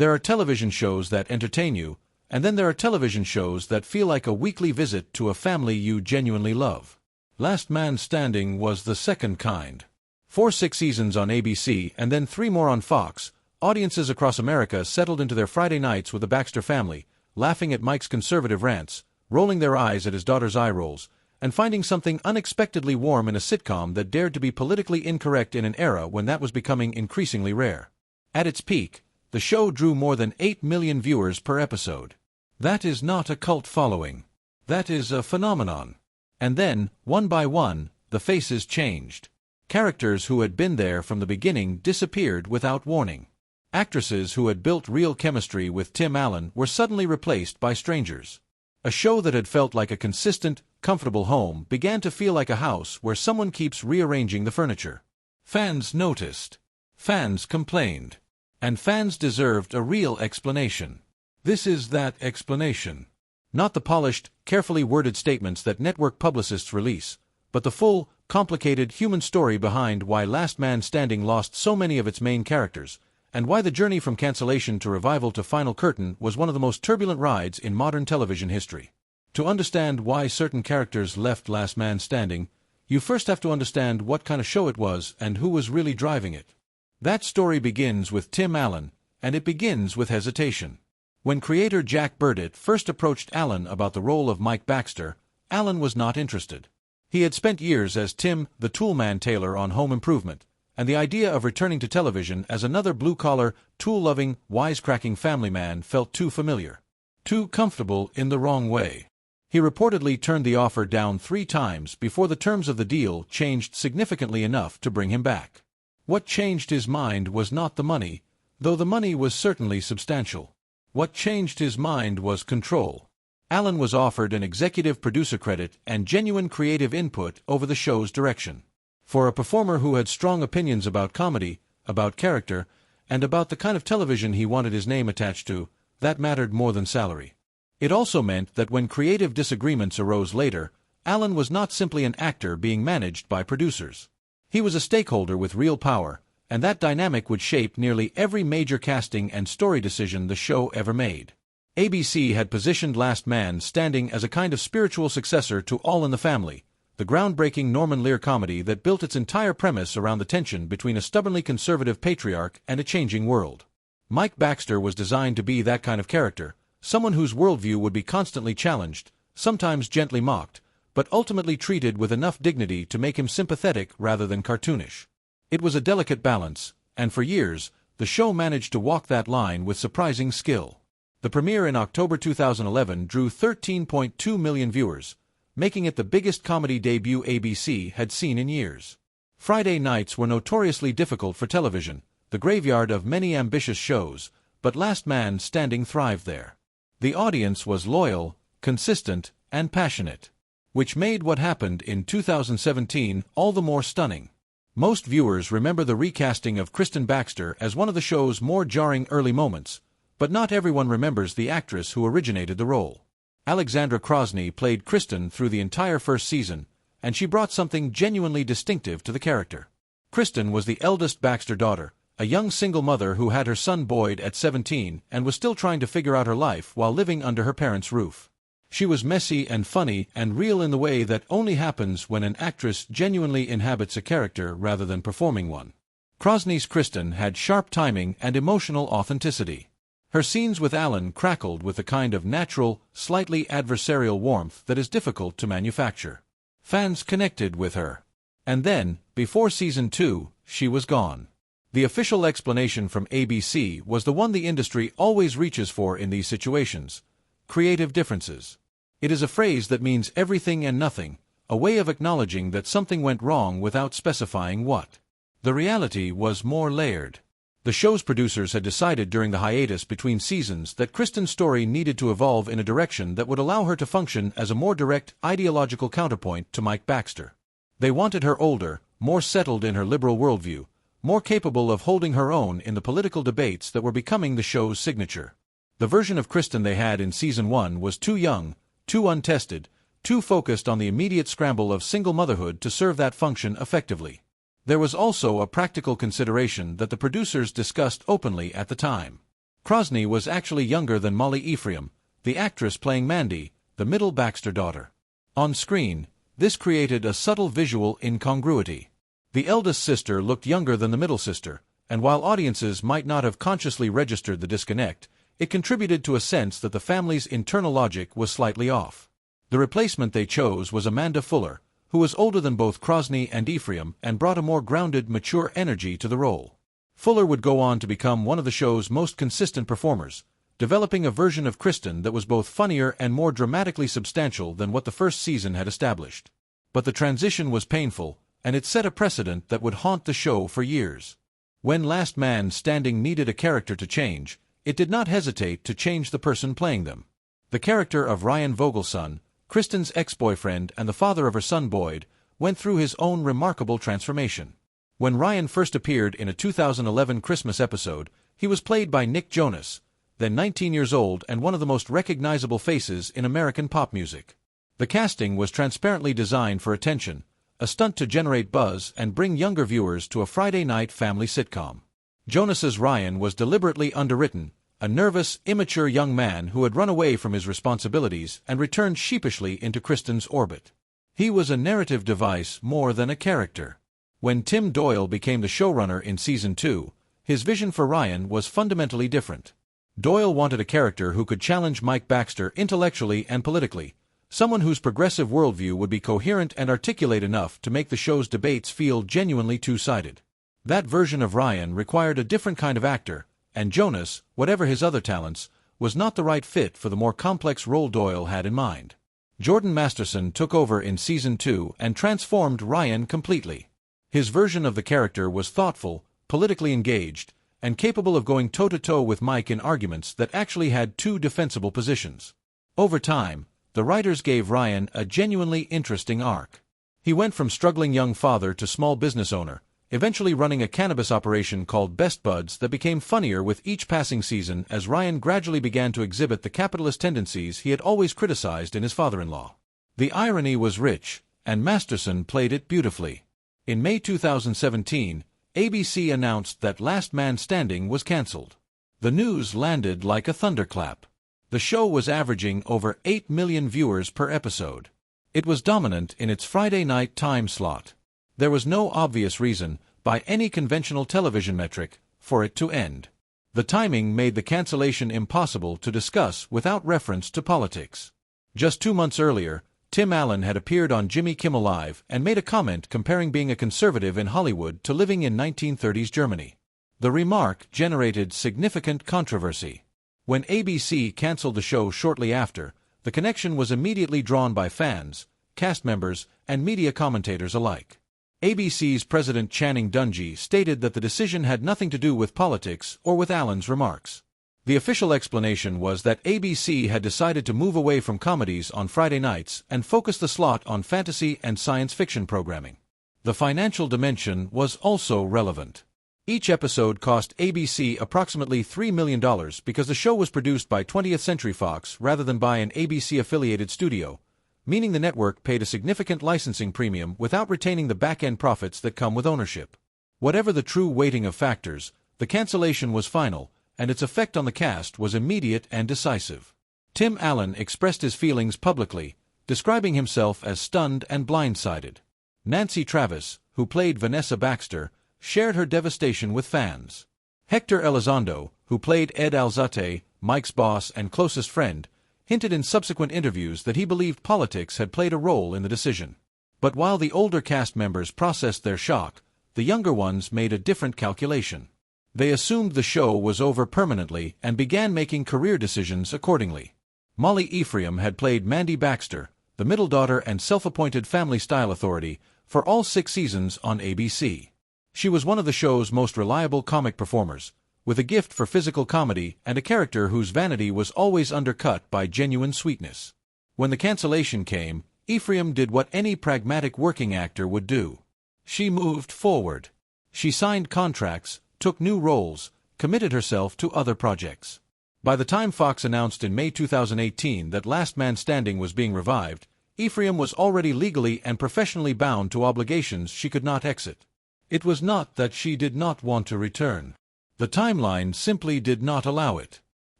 There are television shows that entertain you, and then there are television shows that feel like a weekly visit to a family you genuinely love. Last Man Standing was the second kind. 6 seasons on ABC and then 3 more on Fox, audiences across America settled into their Friday nights with the Baxter family, laughing at Mike's conservative rants, rolling their eyes at his daughter's eye rolls, and finding something unexpectedly warm in a sitcom that dared to be politically incorrect in an era when that was becoming increasingly rare. At its peak, the show drew more than 8 million viewers per episode. That is not a cult following. That is a phenomenon. And then, one by one, the faces changed. Characters who had been there from the beginning disappeared without warning. Actresses who had built real chemistry with Tim Allen were suddenly replaced by strangers. A show that had felt like a consistent, comfortable home began to feel like a house where someone keeps rearranging the furniture. Fans noticed. Fans complained. And fans deserved a real explanation. This is that explanation. Not the polished, carefully worded statements that network publicists release, but the full, complicated human story behind why Last Man Standing lost so many of its main characters, and why the journey from cancellation to revival to final curtain was one of the most turbulent rides in modern television history. To understand why certain characters left Last Man Standing, you first have to understand what kind of show it was and who was really driving it. That story begins with Tim Allen, and it begins with hesitation. When creator Jack Burdett first approached Allen about the role of Mike Baxter, Allen was not interested. He had spent years as Tim, the toolman Taylor on Home Improvement, and the idea of returning to television as another blue-collar, tool-loving, wisecracking family man felt too familiar. Too comfortable in the wrong way. He reportedly turned the offer down 3 times before the terms of the deal changed significantly enough to bring him back. What changed his mind was not the money, though the money was certainly substantial. What changed his mind was control. Allen was offered an executive producer credit and genuine creative input over the show's direction. For a performer who had strong opinions about comedy, about character, and about the kind of television he wanted his name attached to, that mattered more than salary. It also meant that when creative disagreements arose later, Allen was not simply an actor being managed by producers. He was a stakeholder with real power, and that dynamic would shape nearly every major casting and story decision the show ever made. ABC had positioned Last Man Standing as a kind of spiritual successor to All in the Family, the groundbreaking Norman Lear comedy that built its entire premise around the tension between a stubbornly conservative patriarch and a changing world. Mike Baxter was designed to be that kind of character, someone whose worldview would be constantly challenged, sometimes gently mocked, but ultimately treated with enough dignity to make him sympathetic rather than cartoonish. It was a delicate balance, and for years, the show managed to walk that line with surprising skill. The premiere in October 2011 drew 13.2 million viewers, making it the biggest comedy debut ABC had seen in years. Friday nights were notoriously difficult for television, the graveyard of many ambitious shows, but Last Man Standing thrived there. The audience was loyal, consistent, and passionate, which made what happened in 2017 all the more stunning. Most viewers remember the recasting of Kristen Baxter as one of the show's more jarring early moments, but not everyone remembers the actress who originated the role. Alexandra Krosny played Kristen through the entire first season, and she brought something genuinely distinctive to the character. Kristen was the eldest Baxter daughter, a young single mother who had her son Boyd at 17 and was still trying to figure out her life while living under her parents' roof. She was messy and funny and real in the way that only happens when an actress genuinely inhabits a character rather than performing one. Krosny's Kristen had sharp timing and emotional authenticity. Her scenes with Allen crackled with a kind of natural, slightly adversarial warmth that is difficult to manufacture. Fans connected with her. And then, before season 2, she was gone. The official explanation from ABC was the one the industry always reaches for in these situations: creative differences. It is a phrase that means everything and nothing, a way of acknowledging that something went wrong without specifying what. The reality was more layered. The show's producers had decided during the hiatus between seasons that Kristen's story needed to evolve in a direction that would allow her to function as a more direct, ideological counterpoint to Mike Baxter. They wanted her older, more settled in her liberal worldview, more capable of holding her own in the political debates that were becoming the show's signature. The version of Kristen they had in season 1 was too young, too untested, too focused on the immediate scramble of single motherhood to serve that function effectively. There was also a practical consideration that the producers discussed openly at the time. Krosny was actually younger than Molly Ephraim, the actress playing Mandy, the middle Baxter daughter. On screen, this created a subtle visual incongruity. The eldest sister looked younger than the middle sister, and while audiences might not have consciously registered the disconnect, it contributed to a sense that the family's internal logic was slightly off. The replacement they chose was Amanda Fuller, who was older than both Krosny and Ephraim and brought a more grounded, mature energy to the role. Fuller would go on to become one of the show's most consistent performers, developing a version of Kristen that was both funnier and more dramatically substantial than what the first season had established. But the transition was painful, and it set a precedent that would haunt the show for years. When Last Man Standing needed a character to change, it did not hesitate to change the person playing them. The character of Ryan Vogelson, Kristen's ex-boyfriend and the father of her son Boyd, went through his own remarkable transformation. When Ryan first appeared in a 2011 Christmas episode, he was played by Nick Jonas, then 19 years old and one of the most recognizable faces in American pop music. The casting was transparently designed for attention, a stunt to generate buzz and bring younger viewers to a Friday night family sitcom. Jonas's Ryan was deliberately underwritten, a nervous, immature young man who had run away from his responsibilities and returned sheepishly into Kristen's orbit. He was a narrative device more than a character. When Tim Doyle became the showrunner in Season 2, his vision for Ryan was fundamentally different. Doyle wanted a character who could challenge Mike Baxter intellectually and politically, someone whose progressive worldview would be coherent and articulate enough to make the show's debates feel genuinely two-sided. That version of Ryan required a different kind of actor, and Jonas, whatever his other talents, was not the right fit for the more complex role Doyle had in mind. Jordan Masterson took over in Season 2 and transformed Ryan completely. His version of the character was thoughtful, politically engaged, and capable of going toe-to-toe with Mike in arguments that actually had two defensible positions. Over time, the writers gave Ryan a genuinely interesting arc. He went from struggling young father to small business owner, eventually running a cannabis operation called Best Buds that became funnier with each passing season as Ryan gradually began to exhibit the capitalist tendencies he had always criticized in his father-in-law. The irony was rich, and Masterson played it beautifully. In May 2017, ABC announced that Last Man Standing was canceled. The news landed like a thunderclap. The show was averaging over 8 million viewers per episode. It was dominant in its Friday night time slot. There was no obvious reason, by any conventional television metric, for it to end. The timing made the cancellation impossible to discuss without reference to politics. Just 2 months earlier, Tim Allen had appeared on Jimmy Kimmel Live and made a comment comparing being a conservative in Hollywood to living in 1930s Germany. The remark generated significant controversy. When ABC canceled the show shortly after, the connection was immediately drawn by fans, cast members, and media commentators alike. ABC's President Channing Dungey stated that the decision had nothing to do with politics or with Allen's remarks. The official explanation was that ABC had decided to move away from comedies on Friday nights and focus the slot on fantasy and science fiction programming. The financial dimension was also relevant. Each episode cost ABC approximately $3 million because the show was produced by 20th Century Fox rather than by an ABC-affiliated studio, meaning the network paid a significant licensing premium without retaining the back-end profits that come with ownership. Whatever the true weighting of factors, the cancellation was final, and its effect on the cast was immediate and decisive. Tim Allen expressed his feelings publicly, describing himself as stunned and blindsided. Nancy Travis, who played Vanessa Baxter, shared her devastation with fans. Hector Elizondo, who played Ed Alzate, Mike's boss and closest friend, hinted in subsequent interviews that he believed politics had played a role in the decision. But while the older cast members processed their shock, the younger ones made a different calculation. They assumed the show was over permanently and began making career decisions accordingly. Molly Ephraim had played Mandy Baxter, the middle daughter and self-appointed family style authority, for all 6 seasons on ABC. She was one of the show's most reliable comic performers, with a gift for physical comedy and a character whose vanity was always undercut by genuine sweetness. When the cancellation came, Ephraim did what any pragmatic working actor would do. She moved forward. She signed contracts, took new roles, committed herself to other projects. By the time Fox announced in May 2018 that Last Man Standing was being revived, Ephraim was already legally and professionally bound to obligations she could not exit. It was not that she did not want to return. The timeline simply did not allow it.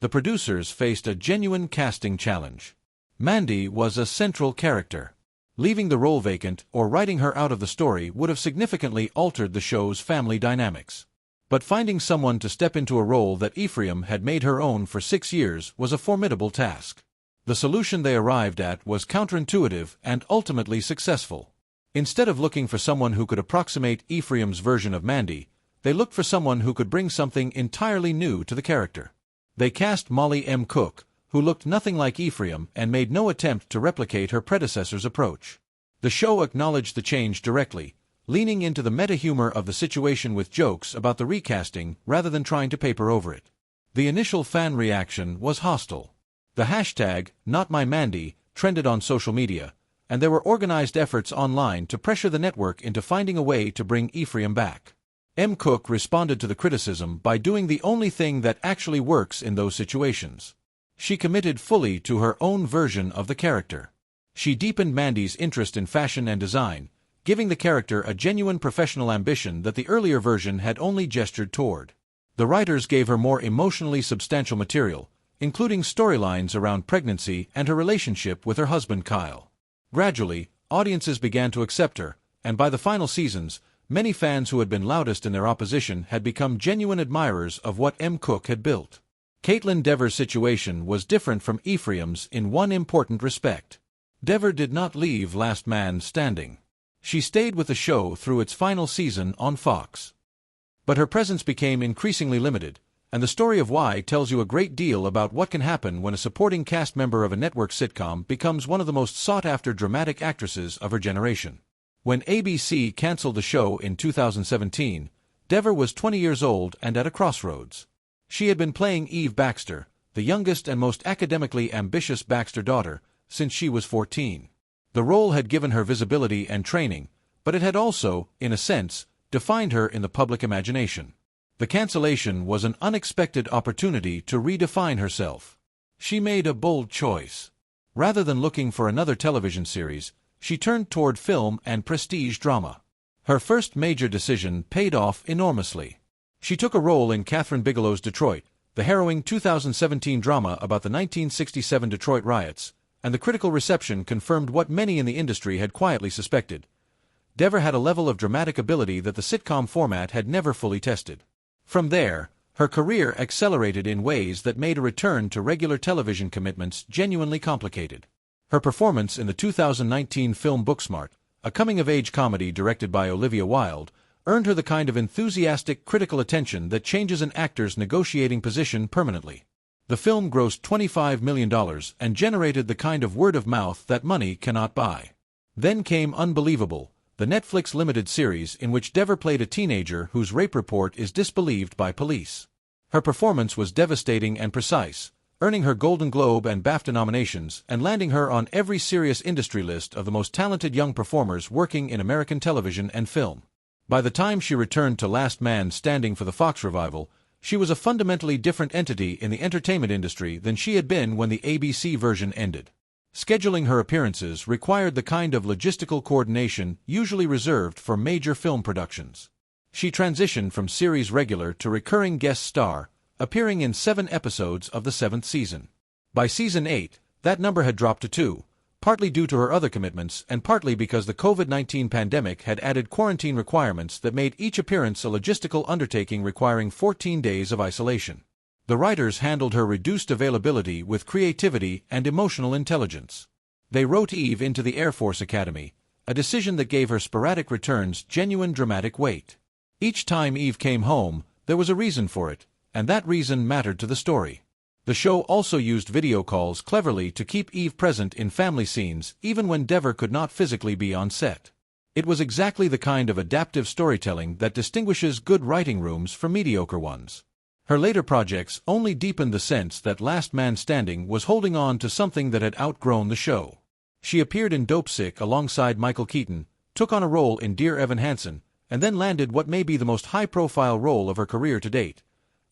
The producers faced a genuine casting challenge. Mandy was a central character. Leaving the role vacant or writing her out of the story would have significantly altered the show's family dynamics. But finding someone to step into a role that Ephraim had made her own for 6 years was a formidable task. The solution they arrived at was counterintuitive and ultimately successful. Instead of looking for someone who could approximate Ephraim's version of Mandy, they looked for someone who could bring something entirely new to the character. They cast Molly M. Cook, who looked nothing like Ephraim and made no attempt to replicate her predecessor's approach. The show acknowledged the change directly, leaning into the meta-humor of the situation with jokes about the recasting rather than trying to paper over it. The initial fan reaction was hostile. The hashtag, #NotMyMandy, trended on social media, and there were organized efforts online to pressure the network into finding a way to bring Ephraim back. M. Cook responded to the criticism by doing the only thing that actually works in those situations. She committed fully to her own version of the character. She deepened Mandy's interest in fashion and design, giving the character a genuine professional ambition that the earlier version had only gestured toward. The writers gave her more emotionally substantial material, including storylines around pregnancy and her relationship with her husband Kyle. Gradually, audiences began to accept her, and by the final seasons, many fans who had been loudest in their opposition had become genuine admirers of what M. Cook had built. Caitlin Dever's situation was different from Ephraim's in one important respect. Dever did not leave Last Man Standing. She stayed with the show through its final season on Fox. But her presence became increasingly limited, and the story of why tells you a great deal about what can happen when a supporting cast member of a network sitcom becomes one of the most sought-after dramatic actresses of her generation. When ABC canceled the show in 2017, Dever was 20 years old and at a crossroads. She had been playing Eve Baxter, the youngest and most academically ambitious Baxter daughter, since she was 14. The role had given her visibility and training, but it had also, in a sense, defined her in the public imagination. The cancellation was an unexpected opportunity to redefine herself. She made a bold choice. Rather than looking for another television series, she turned toward film and prestige drama. Her first major decision paid off enormously. She took a role in Kathryn Bigelow's Detroit, the harrowing 2017 drama about the 1967 Detroit riots, and the critical reception confirmed what many in the industry had quietly suspected. Dever had a level of dramatic ability that the sitcom format had never fully tested. From there, her career accelerated in ways that made a return to regular television commitments genuinely complicated. Her performance in the 2019 film Booksmart, a coming-of-age comedy directed by Olivia Wilde, earned her the kind of enthusiastic critical attention that changes an actor's negotiating position permanently. The film grossed $25 million and generated the kind of word-of-mouth that money cannot buy. Then came Unbelievable, the Netflix limited series in which Dever played a teenager whose rape report is disbelieved by police. Her performance was devastating and precise, earning her Golden Globe and BAFTA nominations and landing her on every serious industry list of the most talented young performers working in American television and film. By the time she returned to Last Man Standing for the Fox revival, she was a fundamentally different entity in the entertainment industry than she had been when the ABC version ended. Scheduling her appearances required the kind of logistical coordination usually reserved for major film productions. She transitioned from series regular to recurring guest star, appearing in 7 episodes of the 7th season. By season 8, that number had dropped to 2, partly due to her other commitments and partly because the COVID-19 pandemic had added quarantine requirements that made each appearance a logistical undertaking requiring 14 days of isolation. The writers handled her reduced availability with creativity and emotional intelligence. They wrote Eve into the Air Force Academy, a decision that gave her sporadic returns genuine dramatic weight. Each time Eve came home, there was a reason for it, and that reason mattered to the story. The show also used video calls cleverly to keep Eve present in family scenes even when Dever could not physically be on set. It was exactly the kind of adaptive storytelling that distinguishes good writing rooms from mediocre ones. Her later projects only deepened the sense that Last Man Standing was holding on to something that had outgrown the show. She appeared in Dopesick alongside Michael Keaton, took on a role in Dear Evan Hansen, and then landed what may be the most high-profile role of her career to date,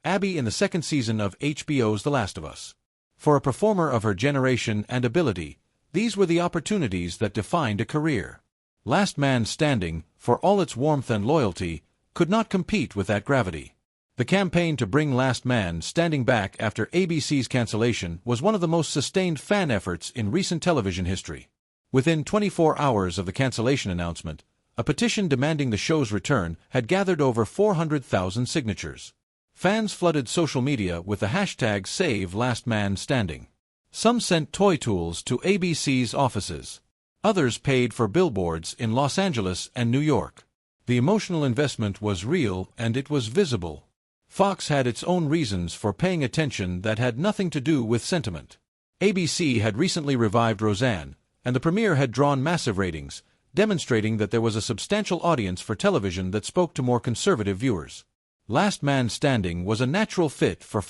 Abby in the 2nd season of HBO's The Last of Us. For a performer of her generation and ability, these were the opportunities that defined a career. Last Man Standing, for all its warmth and loyalty, could not compete with that gravity. The campaign to bring Last Man Standing back after ABC's cancellation was one of the most sustained fan efforts in recent television history. Within 24 hours of the cancellation announcement, a petition demanding the show's return had gathered over 400,000 signatures. Fans flooded social media with the hashtag #SaveLastManStanding. Some sent toy tools to ABC's offices. Others paid for billboards in Los Angeles and New York. The emotional investment was real and it was visible. Fox had its own reasons for paying attention that had nothing to do with sentiment. ABC had recently revived Roseanne, and the premiere had drawn massive ratings, demonstrating that there was a substantial audience for television that spoke to more conservative viewers. Last Man Standing was a natural fit for